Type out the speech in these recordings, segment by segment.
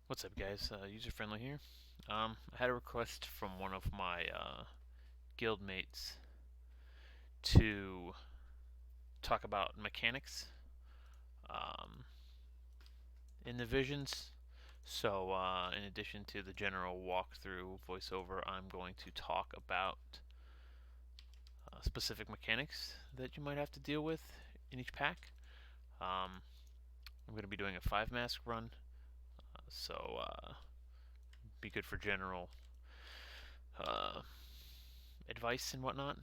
What's up, guys? User Friendly here. I had a request from one of my guild mates to talk about mechanics um, in the visions. So, in addition to the general walkthrough voiceover, I'm going to talk about specific mechanics that you might have to deal with in each pack. I'm going to be doing a 5 mask run, so be good for general uh, advice and whatnot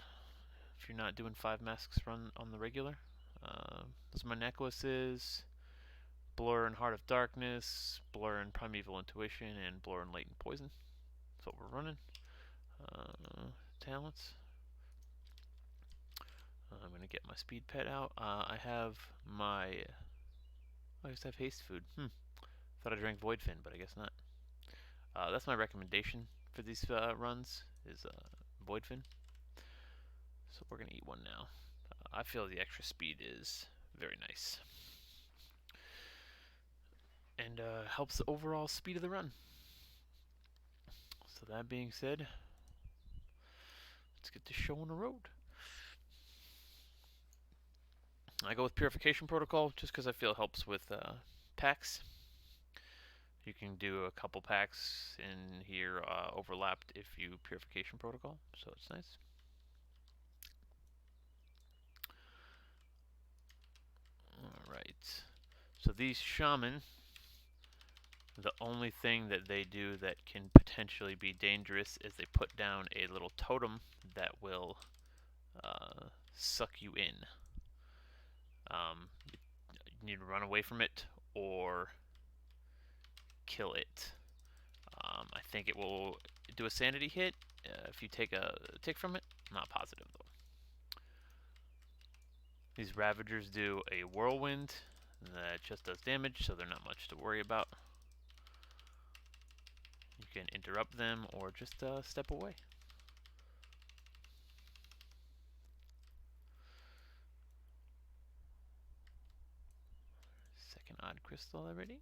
if you're not doing 5 masks run on the regular. Those are my necklaces: Blur and Heart of Darkness, Blur and Primeval Intuition, and Blur and Latent Poison. That's what we're running. Talents. I'm gonna get my speed pet out. I have my. I just have haste food. Thought I drank Void Fin, but I guess not. That's my recommendation for these runs is Void Fin. So we're gonna eat one now. I feel the extra speed is very nice and helps the overall speed of the run. So that being said, let's get this show on the road. I go with Purification Protocol just because I feel it helps with packs. You can do a couple packs in here overlapped if you Purification Protocol, so it's nice. Alright, so these shaman, the only thing that they do that can potentially be dangerous is they put down a little totem that will suck you in. You need to run away from it or kill it. I think it will do a sanity hit if you take a tick from it. I'm not positive though. These Ravagers do a whirlwind that just does damage, so they're not much to worry about. You can interrupt them or just step away. Second odd crystal already.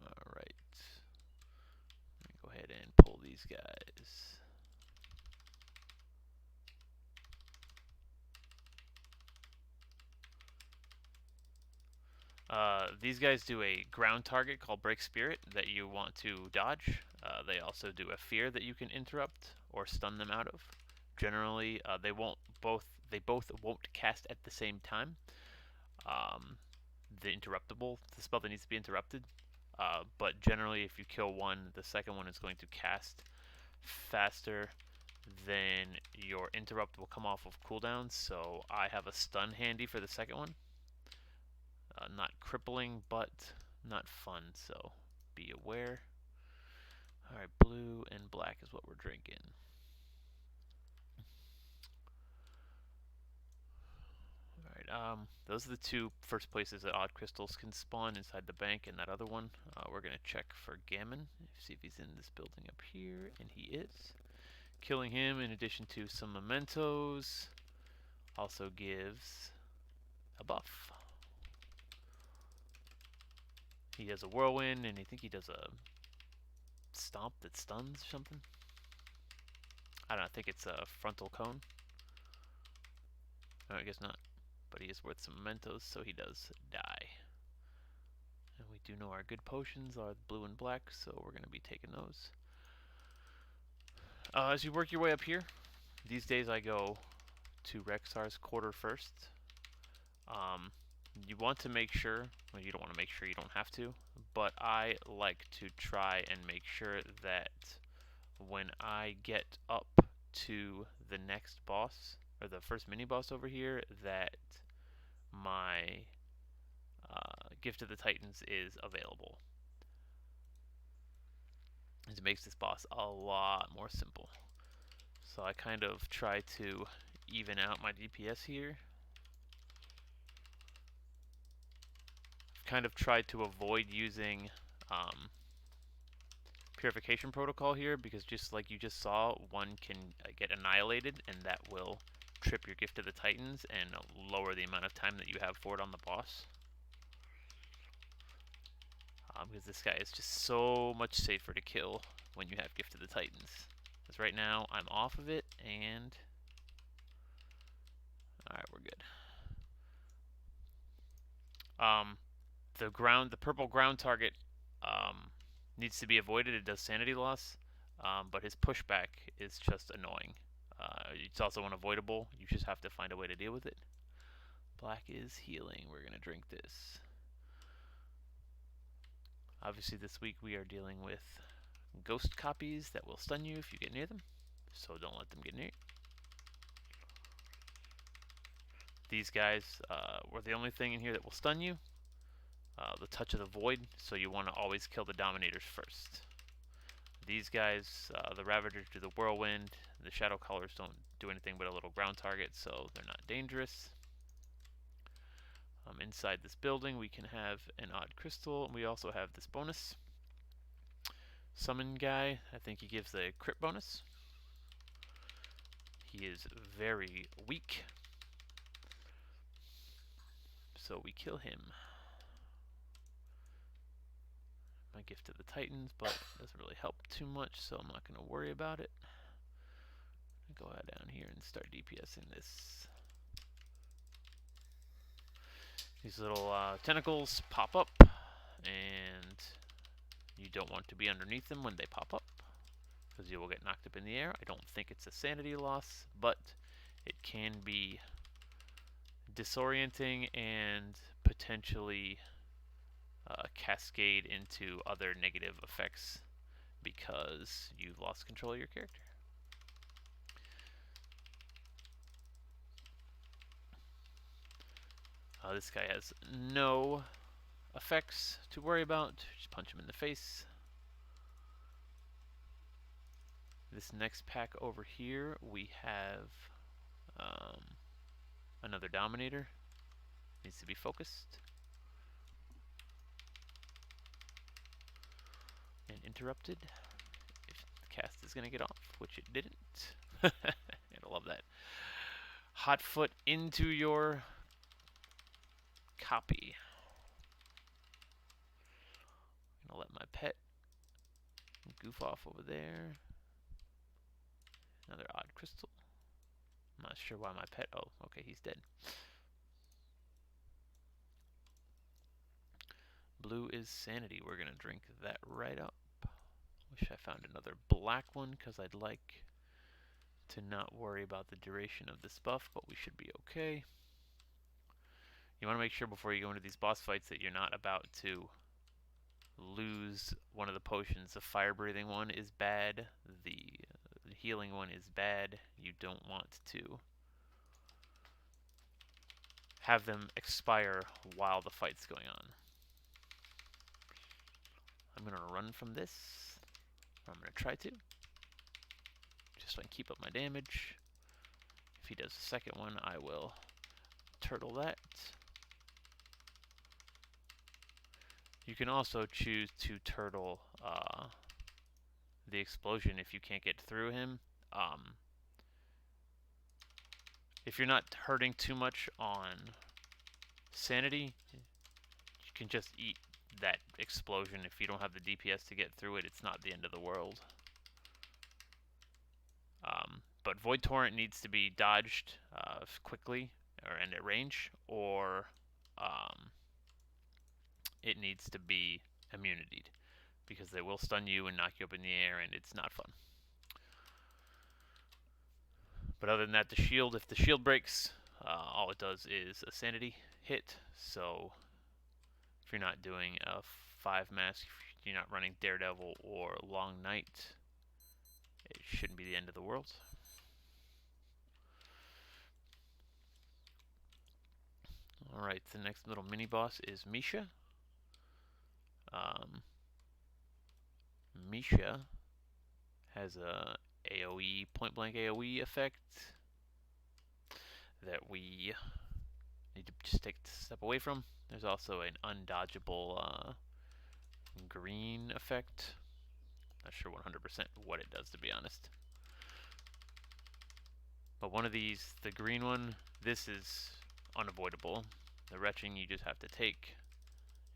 Alright. Let me go ahead and pull these guys. These guys do a ground target called Break Spirit that you want to dodge. They also do a fear that you can interrupt or stun them out of. Generally, they both won't cast at the same time. The spell that needs to be interrupted. But generally, if you kill one, the second one is going to cast faster. Then your interrupt will come off of cooldown. So I have a stun handy for the second one. Not crippling, but not fun, so be aware. Alright, blue and black is what we're drinking. Alright, those are the two first places that odd crystals can spawn, inside the bank and that other one. We're going to check for Gammon, see if he's in this building up here, and he is. Killing him, in addition to some mementos, also gives a buff. He has a whirlwind, and I think he does a stomp that stuns or something. I don't know, I think it's a frontal cone. No, I guess not. But he is worth some mementos, so he does die. And we do know our good potions are blue and black, so we're going to be taking those. As you work your way up here, these days I go to Rexar's quarter first. You want to make sure, well, you don't want to make sure, you don't have to, but I like to try and make sure that when I get up to the next boss, or the first mini boss over here, that my Gift of the Titans is available. It makes this boss a lot more simple. So I kind of try to even out my DPS here. Kind of tried to avoid using Purification Protocol here, because just like you just saw, one can get annihilated, and that will trip your Gift of the Titans and lower the amount of time that you have for it on the boss. because this guy is just so much safer to kill when you have Gift of the Titans. Because right now I'm off of it, and alright, we're good. The purple ground target needs to be avoided. It does sanity loss, but his pushback is just annoying. It's also unavoidable. You just have to find a way to deal with it. Black is healing. We're gonna drink this. Obviously, this week we are dealing with ghost copies that will stun you if you get near them, so don't let them get near you. These guys were the only thing in here that will stun you. The Touch of the Void, so you want to always kill the Dominators first. These guys, the Ravagers do the Whirlwind, the Shadow Callers don't do anything but a little ground target, so they're not dangerous. Inside this building we can have an odd crystal, and we also have this bonus. Summon guy, I think he gives the crit bonus. He is very weak, so we kill him. My Gift of the Titans, but it doesn't really help too much, so I'm not going to worry about it. Go down here and start DPSing this. These little tentacles pop up, and you don't want to be underneath them when they pop up, because you will get knocked up in the air. I don't think it's a sanity loss, but it can be disorienting and potentially cascade into other negative effects because you've lost control of your character. This guy has no effects to worry about. Just punch him in the face. This next pack over here, we have another Dominator. Needs to be focused. And interrupted. If the cast is going to get off, which it didn't. I love that. Hot foot into your copy. I'm gonna let my pet goof off over there. Another odd crystal. I'm not sure why my pet. Oh, okay, he's dead. Blue is sanity. We're gonna drink that right up. Wish I found another black one because I'd like to not worry about the duration of this buff, but we should be okay. You want to make sure before you go into these boss fights that you're not about to lose one of the potions. The fire breathing one is bad. The healing one is bad. You don't want to have them expire while the fight's going on. I'm going to run from this. I'm going to try to. Just so I can keep up my damage. If he does the second one, I will turtle that. You can also choose to turtle the explosion if you can't get through him. If you're not hurting too much on sanity, you can just eat that explosion. If you don't have the DPS to get through it, it's not the end of the world. But Void Torrent needs to be dodged quickly and at range, or it needs to be immunitied, because they will stun you and knock you up in the air, and it's not fun. But other than that, the shield, if the shield breaks, all it does is a sanity hit. So if you're not doing a 5 mask, if you're not running Daredevil or Long Night, it shouldn't be the end of the world. Alright, the next little mini boss is Misha. Misha has a AoE, point blank AoE effect that we need to just take a step away from. There's also an undodgeable green effect. Not sure 100% what it does, to be honest. But one of these, the green one, this is unavoidable. The retching you just have to take.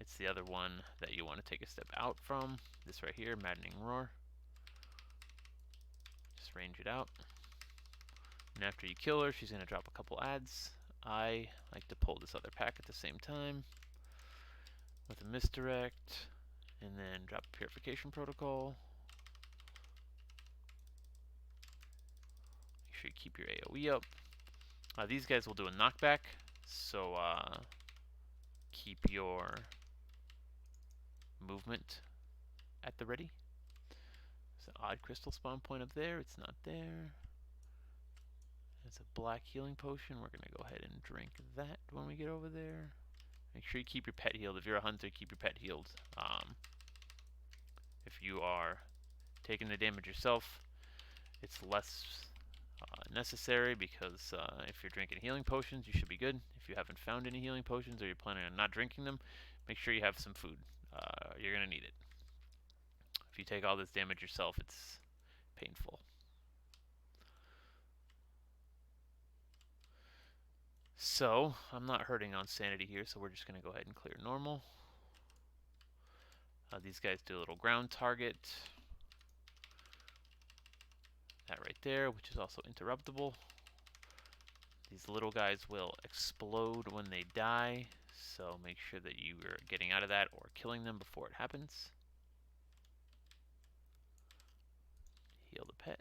It's the other one that you want to take a step out from. This right here, Maddening Roar. Just range it out. And after you kill her, she's going to drop a couple ads. I like to pull this other pack at the same time with a misdirect, and then drop a Purification Protocol. Make sure you keep your AoE up. These guys will do a knockback, so keep your movement at the ready. There's an odd crystal spawn point up there. It's not there. It's a black healing potion. We're going to go ahead and drink that when we get over there. Make sure you keep your pet healed. If you're a hunter, keep your pet healed. If you are taking the damage yourself, it's less necessary, because if you're drinking healing potions, you should be good. If you haven't found any healing potions or you're planning on not drinking them, make sure you have some food. You're going to need it. If you take all this damage yourself, it's painful. So, I'm not hurting on sanity here, so we're just going to go ahead and clear normal. These guys do a little ground target. That right there, which is also interruptible. These little guys will explode when they die, so make sure that you are getting out of that or killing them before it happens. Heal the pet.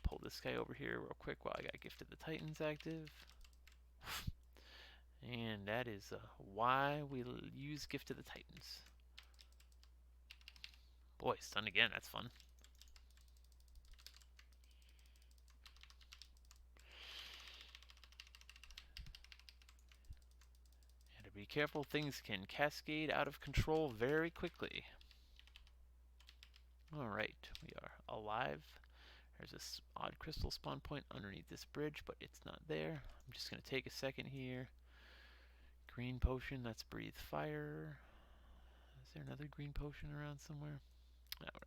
Pull this guy over here real quick while I got Gift of the Titans active. And that is why we use Gift of the Titans. Boy, stunned again, that's fun. And to be careful, things can cascade out of control very quickly. Alright, we are alive. There's this odd crystal spawn point underneath this bridge, but it's not there. I'm just going to take a second here. Green potion, that's Breathe Fire. Is there another green potion around somewhere? Whatever.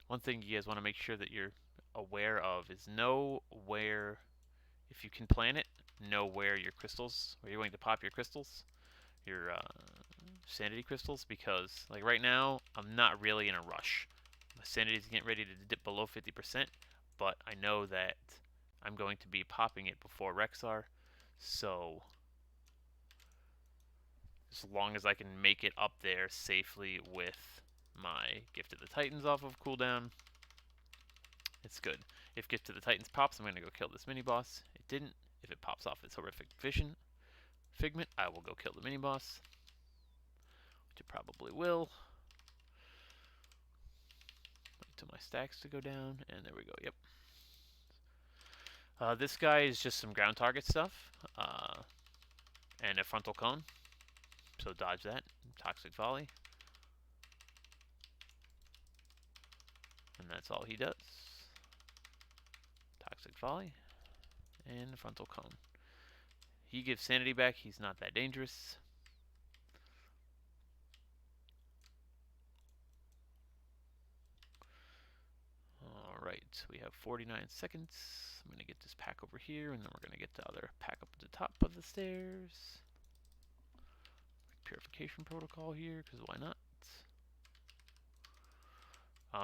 One thing you guys want to make sure that you're aware of is know where, if you can plan it, know where your crystals, where you're going to pop your crystals, your sanity crystals, because like right now, I'm not really in a rush. My sanity's getting ready to dip below 50%, but I know that I'm going to be popping it before Rexar, so as long as I can make it up there safely with my Gift of the Titans off of cooldown, it's good. If Gift of the Titans pops, I'm going to go kill this mini-boss. It didn't. If it pops off its horrific vision figment, I will go kill the mini-boss, which it probably will. Wait till my stacks to go down, and there we go, yep. This guy is just some ground target stuff, and a frontal cone, so dodge that. Toxic Volley. And that's all he does. Toxic Volley and frontal cone. He gives sanity back. He's not that dangerous. Alright, we have 49 seconds. I'm going to get this pack over here, and then we're going to get the other pack up at the top of the stairs. Purification Protocol here, because why not?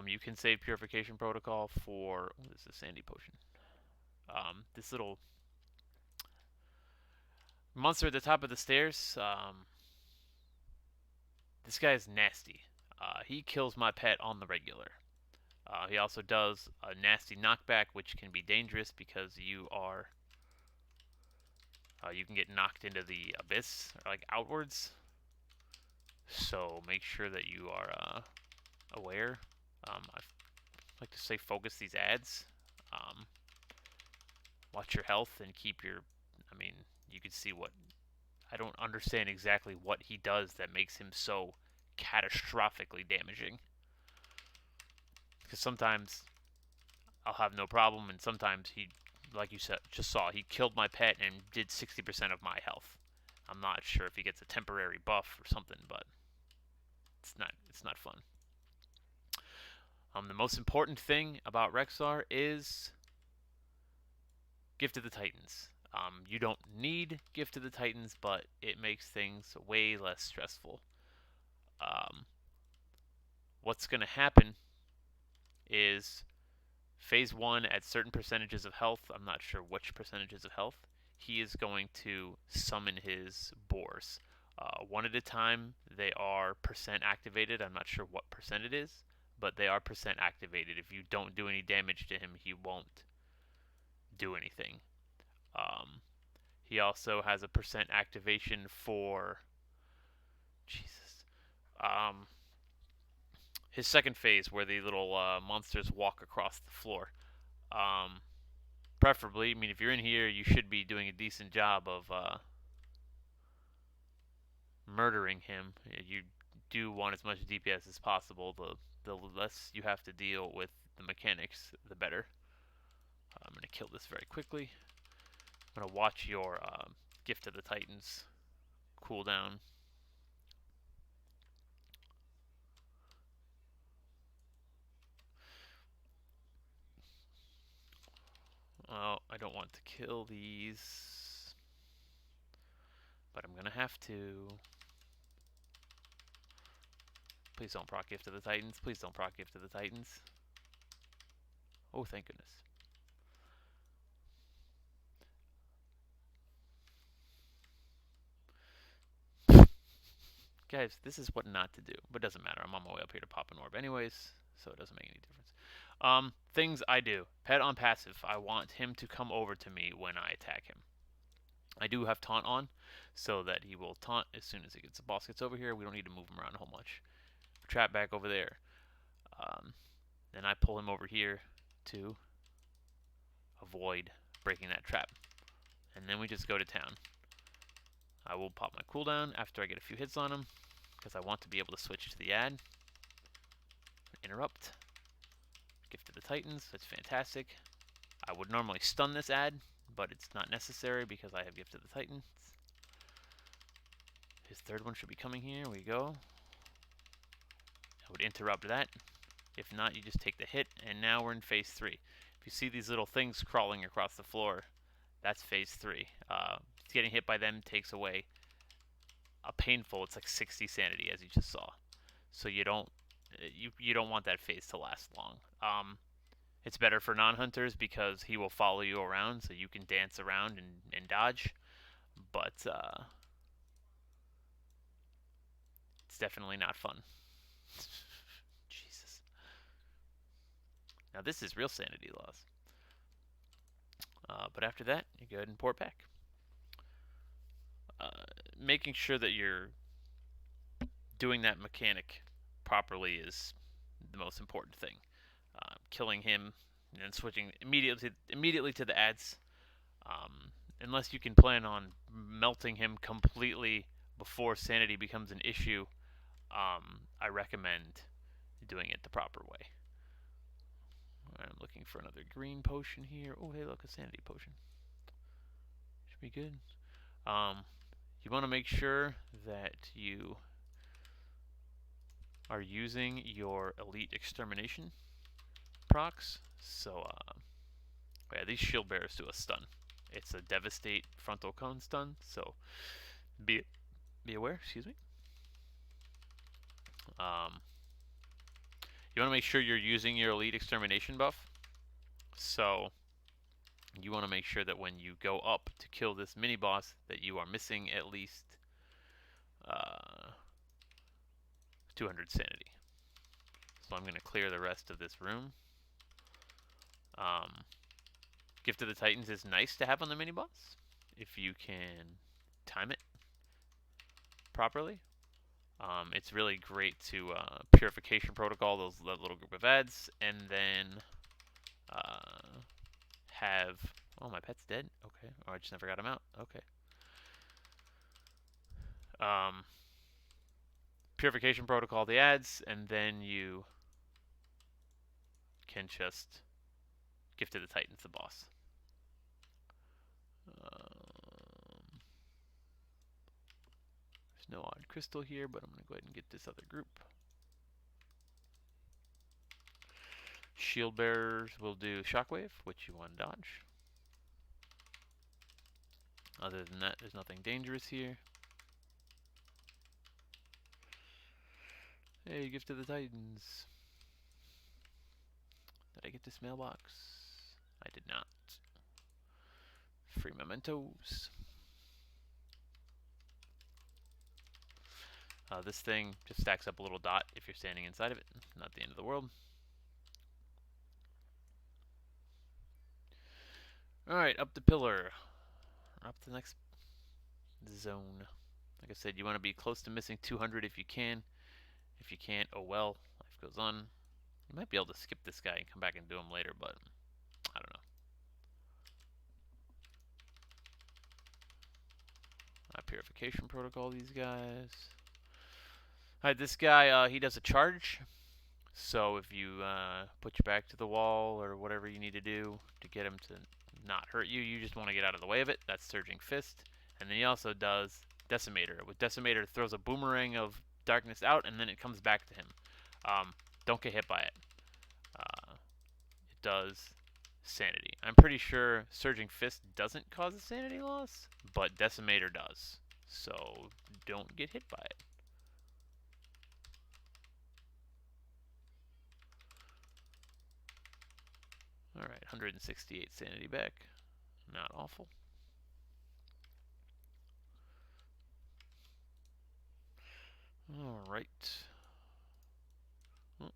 You can save Purification Protocol for... Oh, this is a Sandy Potion. This little monster at the top of the stairs. This guy is nasty. He kills my pet on the regular. He also does a nasty knockback, which can be dangerous because you are... you can get knocked into the abyss, or like outwards. So make sure that you are aware. I like to say focus these ads. Watch your health and keep your... I mean, you can see what... I don't understand exactly what he does that makes him so catastrophically damaging. Because sometimes I'll have no problem, and sometimes he, like you said, just saw, he killed my pet and did 60% of my health. I'm not sure if he gets a temporary buff or something, but it's not fun. The most important thing about Rexar is Gift of the Titans. You don't need Gift to the Titans, but it makes things way less stressful. What's going to happen is phase 1 at certain percentages of health, I'm not sure which percentages of health, he is going to summon his boars. One at a time, they are percent activated. I'm not sure what percent it is, but they are percent activated. If you don't do any damage to him, he won't do anything. He also has a percent activation for Jesus. His second phase, where the little monsters walk across the floor. Preferably, I mean, if you're in here, you should be doing a decent job of murdering him. You do want as much DPS as possible. The less you have to deal with the mechanics, the better. I'm going to kill this very quickly. I'm going to watch your Gift of the Titans cooldown. Oh, I don't want to kill these, but I'm going to have to. Please don't proc Gift of the Titans. Please don't proc Gift of the Titans. Oh, thank goodness. Guys, this is what not to do, but it doesn't matter. I'm on my way up here to pop an orb anyways, so it doesn't make any difference. Things I do. Pet on passive. I want him to come over to me when I attack him. I do have taunt on, so that he will taunt as soon as the boss gets over here. We don't need to move him around a whole much. Trap back over there. Then I pull him over here to avoid breaking that trap. And then we just go to town. I will pop my cooldown after I get a few hits on him, because I want to be able to switch to the ad. Interrupt. Gift of the Titans, that's fantastic. I would normally stun this ad, but it's not necessary because I have Gift of the Titans. His third one should be coming here. We go. I would interrupt that. If not, you just take the hit, and now we're in phase 3. If you see these little things crawling across the floor, that's phase 3. Getting hit by them takes away a painful, it's like 60 sanity, as you just saw. So you don't want that phase to last long. It's better for non-hunters because he will follow you around, so you can dance around and dodge. But it's definitely not fun. Jesus. Now this is real sanity loss. But after that, you go ahead and pour it back. Making sure that you're doing that mechanic properly is the most important thing. Killing him and then switching immediately to the ads. Unless you can plan on melting him completely before sanity becomes an issue, I recommend doing it the proper way. I'm looking for another green potion here. Oh, hey, look, a sanity potion. Should be good. You want to make sure that you are using your elite extermination procs. So, yeah, these shield bearers do a stun. It's a devastate frontal cone stun, so be aware. Excuse me. You want to make sure you're using your elite extermination buff. So you want to make sure that when you go up to kill this mini boss, that you are missing at least 200 sanity. So I'm going to clear the rest of this room. Gift of the Titans is nice to have on the mini boss if you can time it properly. It's really great to Purification Protocol, that little group of ads, and then have... Oh, my pet's dead? Okay. Oh, I just never got him out. Okay. Purification Protocol, the ads, and then you can just Gift to the Titans, the boss. There's no odd crystal here, but I'm going to go ahead and get this other group. Shield bearers will do shockwave, which you want to dodge. Other than that, there's nothing dangerous here. Hey, Gift of the Titans. Did I get this mailbox? I did not. Free mementos. This thing just stacks up a little dot if you're standing inside of it. Not the end of the world. Alright, up the pillar. Up the next zone. Like I said, you want to be close to missing 200 if you can. If you can't, oh well. Life goes on. You might be able to skip this guy and come back and do him later, but I don't know. Purification protocol, these guys. Alright, this guy, he does a charge. So if you put your back to the wall or whatever you need to do to get him to not hurt you, you just want to get out of the way of it. That's Surging Fist. And then he also does Decimator. With Decimator, it throws a boomerang of darkness out, and then it comes back to him. Don't get hit by it. It does Sanity. I'm pretty sure Surging Fist doesn't cause a Sanity loss, but Decimator does. So don't get hit by it. Alright, 168 Sanity back. Not awful. Alright. Oh,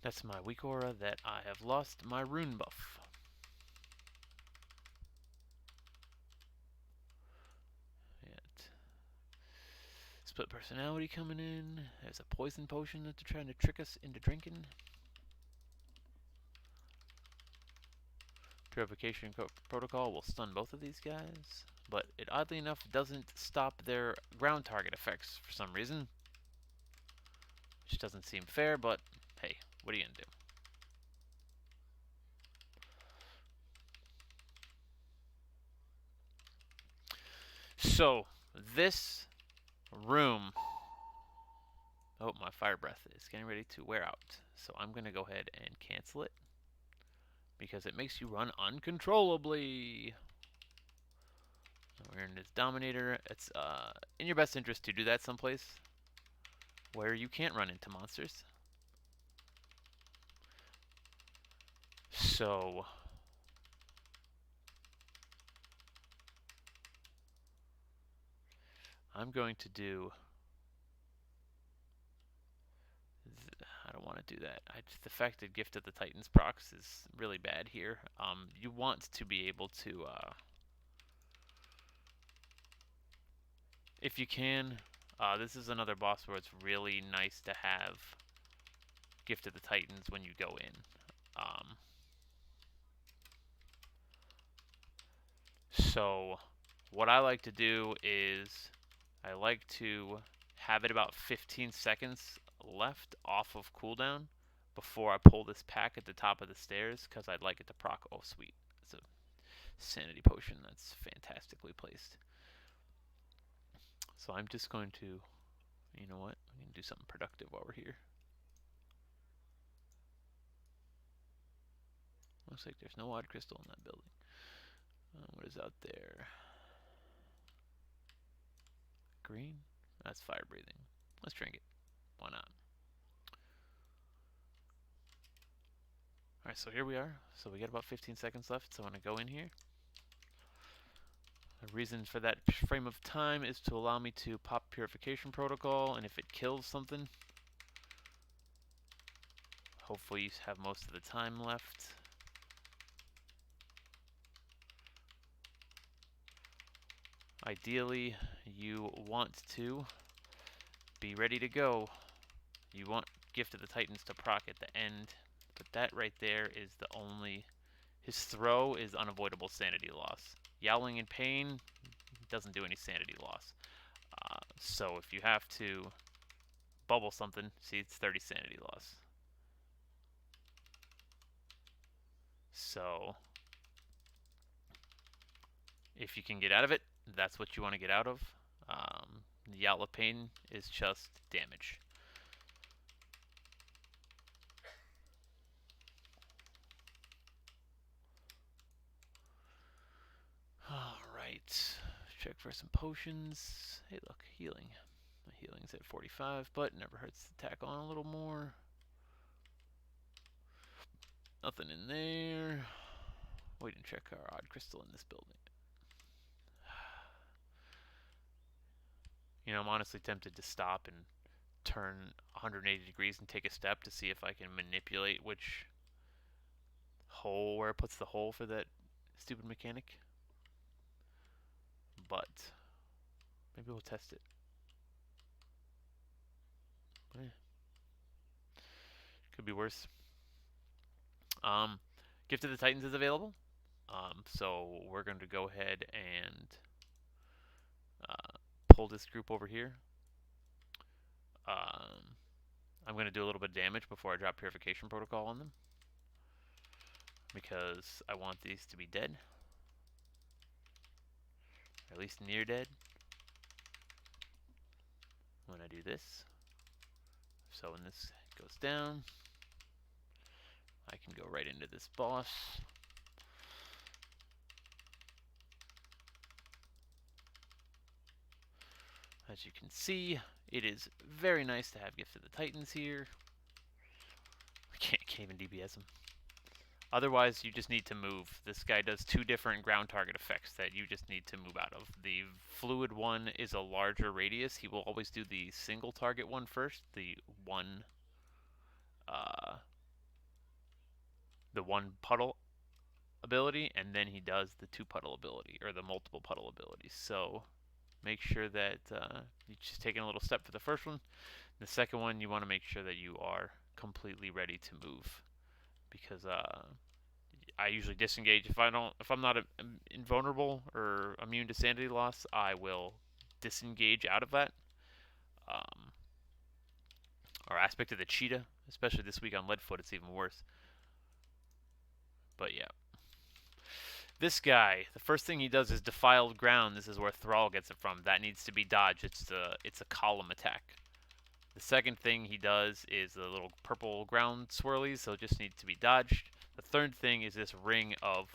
that's my weak aura that I have lost my rune buff. Split personality coming in. There's a poison potion that they're trying to trick us into drinking. Purification protocol will stun both of these guys, but it oddly enough doesn't stop their ground target effects for some reason. Which doesn't seem fair, but hey, what are you gonna do? So, this room... Oh, my fire breath is getting ready to wear out. So I'm going to go ahead and cancel it, because it makes you run uncontrollably. We're in this Dominator. It's in your best interest to do that someplace where you can't run into monsters. So... I'm going to do... I don't want to do that. The fact that Gift of the Titans procs is really bad here. You want to be able to... if you can, this is another boss where it's really nice to have Gift of the Titans when you go in. So, what I like to do is, I like to have it about 15 seconds left off of cooldown before I pull this pack at the top of the stairs, because I'd like it to proc. Oh, sweet. It's a sanity potion that's fantastically placed. So I'm just going to, you know what, we can do something productive while we're here. Looks like there's no odd crystal in that building. What is out there? Green? That's fire breathing. Let's drink it. Why not? Alright, so here we are. So we got about 15 seconds left, so I'm going to go in here. The reason for that frame of time is to allow me to pop Purification Protocol, and if it kills something, hopefully you have most of the time left. Ideally, you want to be ready to go. You want Gift of the Titans to proc at the end, but that right there is the only... His throw is unavoidable sanity loss. Yowling in pain doesn't do any sanity loss. So if you have to bubble something, see, it's 30 sanity loss. So if you can get out of it, that's what you want to get out of. The Yowl of Pain is just damage. check for some potions. Hey, look, healing. My healing's at 45, but never hurts to tack on a little more. Nothing in there. We didn't check our odd crystal in this building. You know, I'm honestly tempted to stop and turn 180 degrees and take a step to see if I can manipulate which hole, where it puts the hole for that stupid mechanic. But maybe we'll test it. Eh, could be worse. Gift of the Titans is available. So we're going to go ahead and pull this group over here. I'm going to do a little bit of damage before I drop Purification Protocol on them, because I want these to be dead, or at least near dead, when I do this. So when this goes down, I can go right into this boss. As you can see, it is very nice to have Gift of the Titans here. I can't even DPS him. Otherwise, you just need to move. This guy does 2 different ground target effects that you just need to move out of. The fluid one is a larger radius. He will always do the single target one first, the one puddle ability, and then he does the 2 puddle ability, or the multiple puddle ability. So make sure that you're just taking a little step for the first one. The second one, you want to make sure that you are completely ready to move, because I usually disengage if I'm not invulnerable or immune to sanity loss. I will disengage out of that. Or aspect of the cheetah, especially this week on Leadfoot, it's even worse. But yeah. This guy, the first thing he does is Defiled Ground. This is where Thrall gets it from. That needs to be dodged. It's a column attack. The second thing he does is the little purple ground swirlies, so it just needs to be dodged. The third thing is this Ring of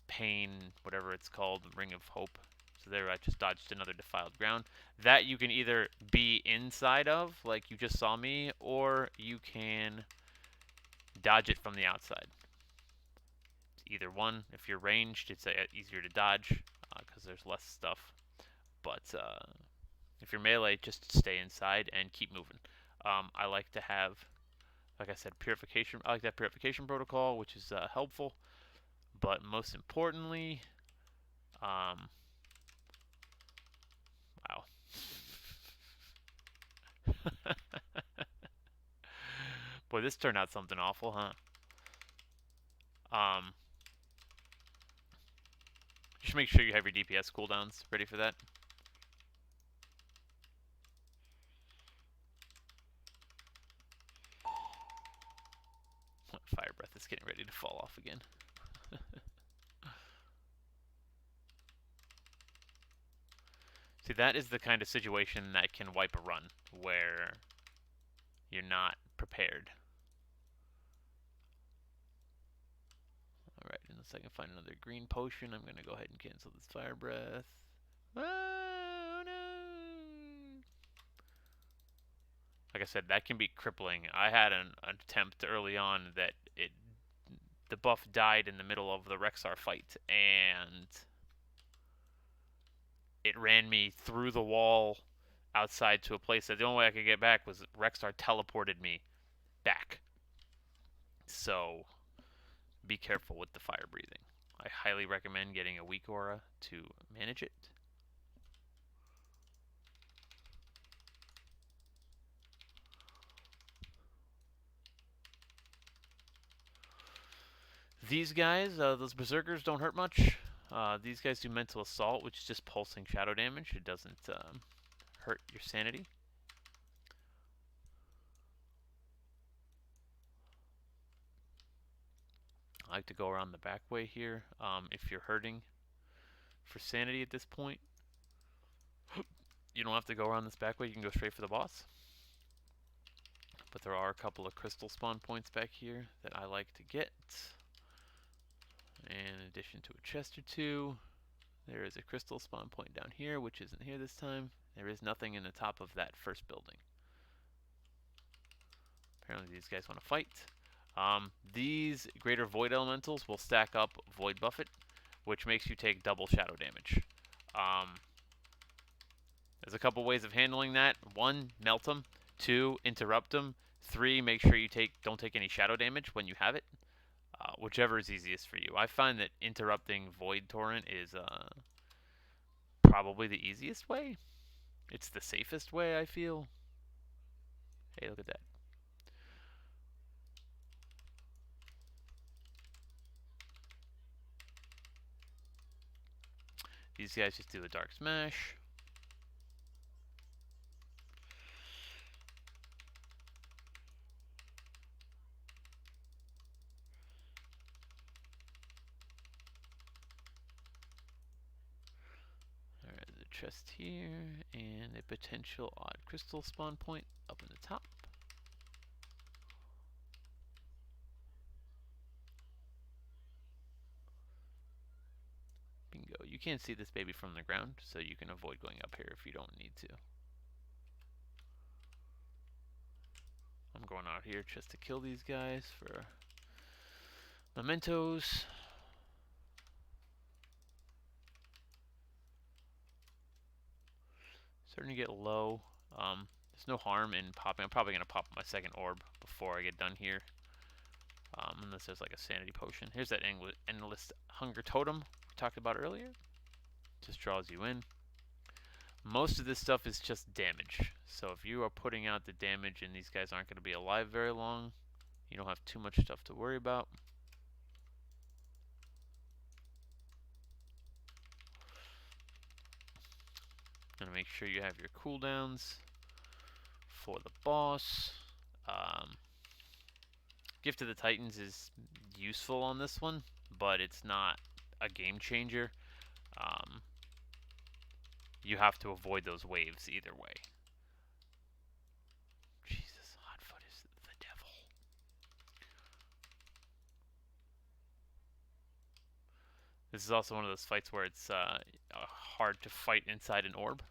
Pain, whatever it's called, Ring of Hope. So there, I just dodged another Defiled Ground. That you can either be inside of, like you just saw me, or you can dodge it from the outside. Either one. If you're ranged, it's easier to dodge because there's less stuff. But if you're melee, just stay inside and keep moving. I like to have, like I said, purification. I like that purification protocol, which is helpful. But most importantly, wow. Boy, this turned out something awful, huh? Just make sure you have your DPS cooldowns ready for that. Fire Breath is getting ready to fall off again. See, that is the kind of situation that can wipe a run, where you're not prepared. Alright, unless I can find another green potion, I'm going to go ahead and cancel this Fire Breath. Oh, no! Like I said, that can be crippling. I had an attempt early on that the buff died in the middle of the Rexar fight, and it ran me through the wall outside to a place that the only way I could get back was Rexar teleported me back. So be careful with the fire breathing. I highly recommend getting a weak aura to manage it. These guys, those berserkers, don't hurt much. These guys do mental assault, which is just pulsing shadow damage. It doesn't hurt your sanity. I like to go around the back way here. If you're hurting for sanity at this point, you don't have to go around this back way. You can go straight for the boss. But there are a couple of crystal spawn points back here that I like to get, in addition to a chest or two. There is a crystal spawn point down here, which isn't here this time. There is nothing in the top of that first building. Apparently these guys want to fight. These greater void elementals will stack up void buffet, which makes you take double shadow damage. There's a couple ways of handling that. 1, melt them. 2, interrupt them. 3, make sure you don't take any shadow damage when you have it. Whichever is easiest for you. I find that interrupting Void Torrent is probably the easiest way. It's the safest way, I feel. Hey, look at that. These guys just do a Dark Smash. There's a chest here, and a potential odd crystal spawn point up in the top. Bingo. You can't see this baby from the ground, so you can avoid going up here if you don't need to. I'm going out here just to kill these guys for mementos. Starting to get low. There's no harm in popping. I'm probably going to pop my second orb before I get done here. Unless there's like a sanity potion. Here's that endless hunger totem we talked about earlier. Just draws you in. Most of this stuff is just damage. So if you are putting out the damage and these guys aren't going to be alive very long, you don't have too much stuff to worry about. Gonna make sure you have your cooldowns for the boss. Gift of the Titans is useful on this one, but it's not a game changer. You have to avoid those waves either way. Jesus, Hotfoot is the devil. This is also one of those fights where it's hard to fight inside an orb.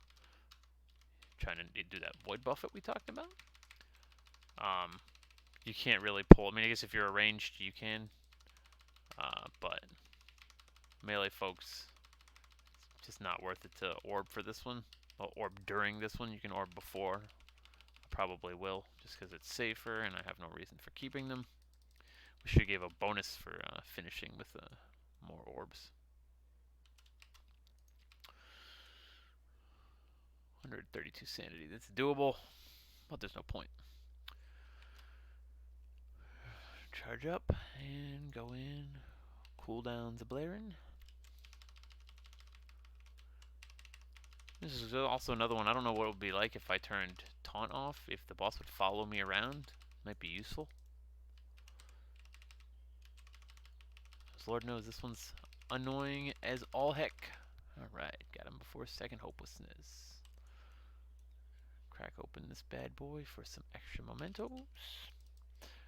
Trying to do that void buffet we talked about. You can't really pull. I mean, I guess if you're ranged, you can. But melee folks, it's just not worth it to orb for this one. Well, orb during this one. You can orb before. I probably will, just because it's safer and I have no reason for keeping them. We should give a bonus for finishing with more orbs. 132 sanity. That's doable, but there's no point. Charge up and go in. Cooldowns a blaring. This is also another one. I don't know what it would be like if I turned taunt off. If the boss would follow me around, might be useful. As Lord knows, this one's annoying as all heck. Alright, got him before second hopelessness. Crack open this bad boy for some extra mementos.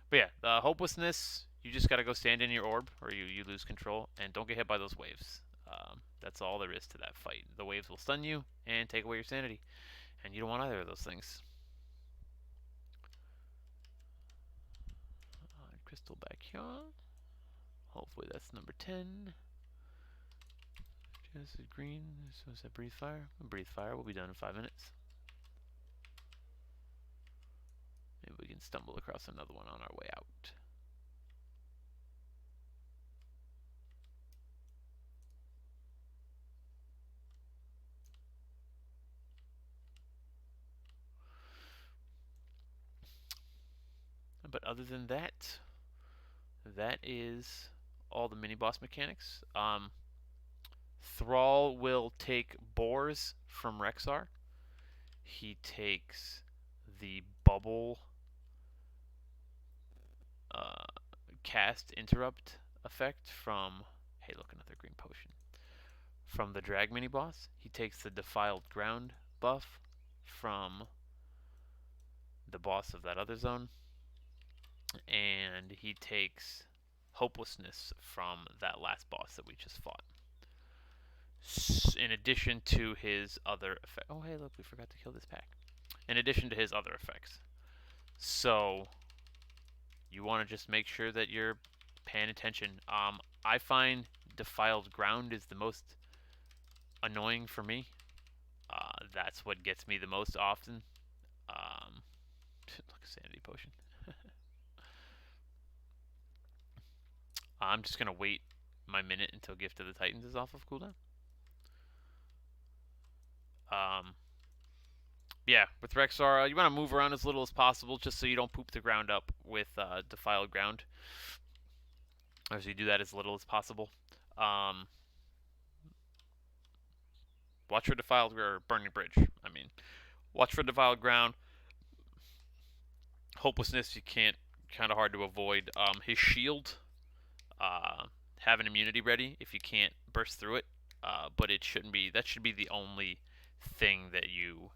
But yeah, the hopelessness, you just gotta go stand in your orb, or you lose control, and don't get hit by those waves. That's all there is to that fight. The waves will stun you and take away your sanity, and you don't want either of those things. Crystal back here. Hopefully that's number 10. Just green. So is that breathe fire? Breathe fire. We'll be done in 5 minutes. Maybe we can stumble across another one on our way out. But other than that, that is all the mini boss mechanics. Thrall will take boars from Rexar. He takes the bubble cast interrupt effect from, hey look, another green potion, from the drag mini boss. He takes the defiled ground buff from the boss of that other zone, and he takes hopelessness from that last boss that we just fought. in addition to his other effects. Oh, hey, look, we forgot to kill this pack. In addition to his other effects. So you want to just make sure that you're paying attention. I find defiled ground is the most annoying for me. That's what gets me the most often. Look, sanity potion. I'm just gonna wait my minute until Gift of the Titans is off of cooldown. Yeah, with Rexar, you want to move around as little as possible just so you don't poop the ground up with defiled ground. Or so you do that as little as possible. Watch for defiled or burning bridge. I mean, watch for defiled ground. Hopelessness, you can't, kind of hard to avoid. His shield, have an immunity ready if you can't burst through it. But it shouldn't be. That should be the only thing that you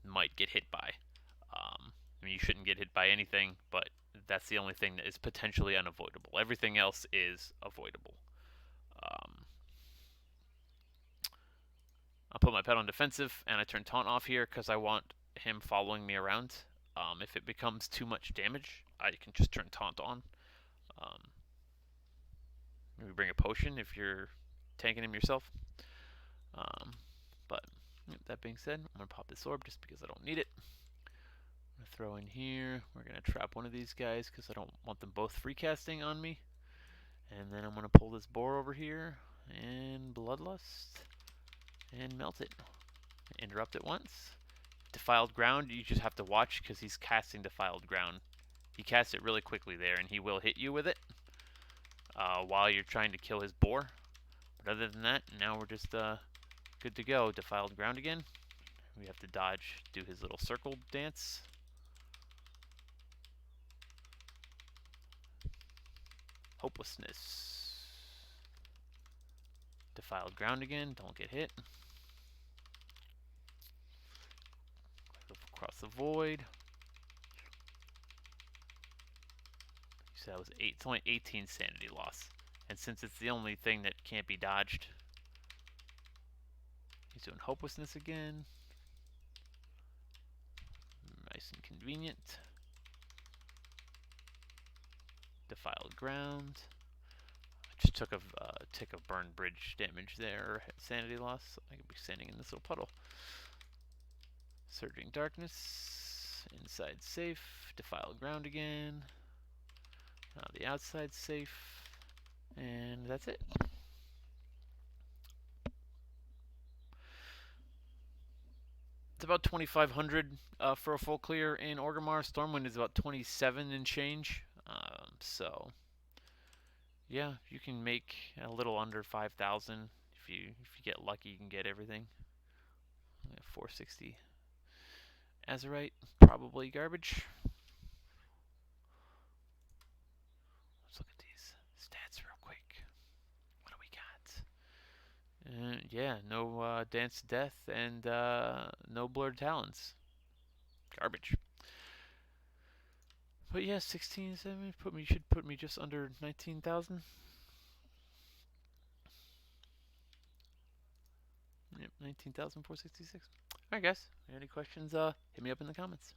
might get hit by. I mean, you shouldn't get hit by anything, but that's the only thing that is potentially unavoidable. Everything else is avoidable. I'll put my pet on defensive, and I turn taunt off here because I want him following me around. If it becomes too much damage, I can just turn taunt on. Maybe bring a potion if you're tanking him yourself. But that being said, I'm going to pop this orb just because I don't need it. I'm going to throw in here. We're going to trap one of these guys because I don't want them both free casting on me. And then I'm going to pull this boar over here and Bloodlust and melt it. Interrupt it once. Defiled ground, you just have to watch because he's casting defiled ground. He casts it really quickly there and he will hit you with it while you're trying to kill his boar. But other than that, now we're just good to go. Defiled ground again. We have to dodge, do his little circle dance. Hopelessness. Defiled ground again, don't get hit. Across the void. So that was 8, it's only 18 sanity loss. And since it's the only thing that can't be dodged, he's doing hopelessness again. Nice and convenient. Defiled ground. I just took a tick of burn bridge damage there, sanity loss. So I could be standing in this little puddle. Surging darkness. Inside safe. Defiled ground again. Now the outside safe. And that's it. It's about 2,500 for a full clear in Orgrimmar. Stormwind is about 27 and change. So yeah, you can make a little under 5,000 if you get lucky. You can get everything. 460 Azurite, probably garbage. Let's look at these stats real quick. What do we got? Yeah, no Dance to Death and no Blurred Talons. Garbage. But yeah, 16.7 should put me just under 19,000. Yep, 19,466. Alright guys, any questions, hit me up in the comments.